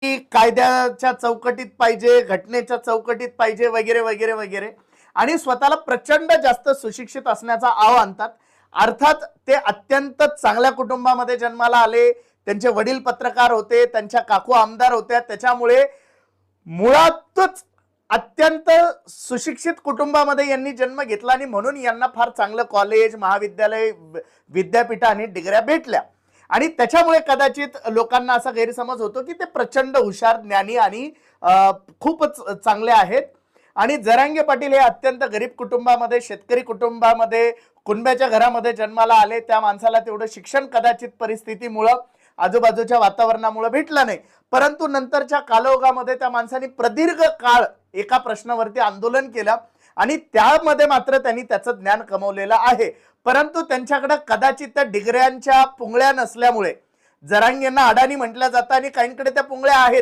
की कायद्याच्या चौकटीत पाहिजे, घटनेच्या चौकटीत पाहिजे वगैरे वगैरे वगैरे, आणि स्वतःला प्रचंड जास्त सुशिक्षित असण्याचा आव आणतात. अर्थात ते अत्यंत चांगल्या कुटुंबामध्ये जन्माला आले, त्यांचे वडील पत्रकार होते, त्यांच्या काकू आमदार होत्या, त्याच्यामुळे मुळातच अत्यंत सुशिक्षित कुटुंबामध्ये यांनी जन्म घेतला आणि म्हणून यांना फार चांगलं कॉलेज, महाविद्यालय, विद्यापीठ आणि डिग्र्या भेटल्या. आणि त्याच्यामुळे कदाचित लोकांना असा गैरसमज होतो की ते प्रचंड हुशार, ज्ञानी आणि खूपच चांगले आहेत. आणि जरांगे पाटील हे अत्यंत गरीब कुटुंबामध्ये, शेतकरी कुटुंबामध्ये, कुणब्याच्या घरामध्ये जन्माला आले. त्या माणसाला तेवढं शिक्षण कदाचित परिस्थितीमुळे, आजूबाजूच्या वातावरणामुळे भेटलं नाही. परंतु नंतरच्या कालौघामध्ये त्या माणसाने प्रदीर्घ काळ एका प्रश्नावरती आंदोलन केलं आणि त्यामध्ये मात्र त्यांनी त्याचं ज्ञान कमवलेलं आहे. परंतु त्यांच्याकडे कदाचित त्या डिग्र्यांच्या पुंगळ्या नसल्यामुळे जरांगेंना अडाणी म्हटलं जातं आणि काहींकडे त्या पुंगळ्या आहेत.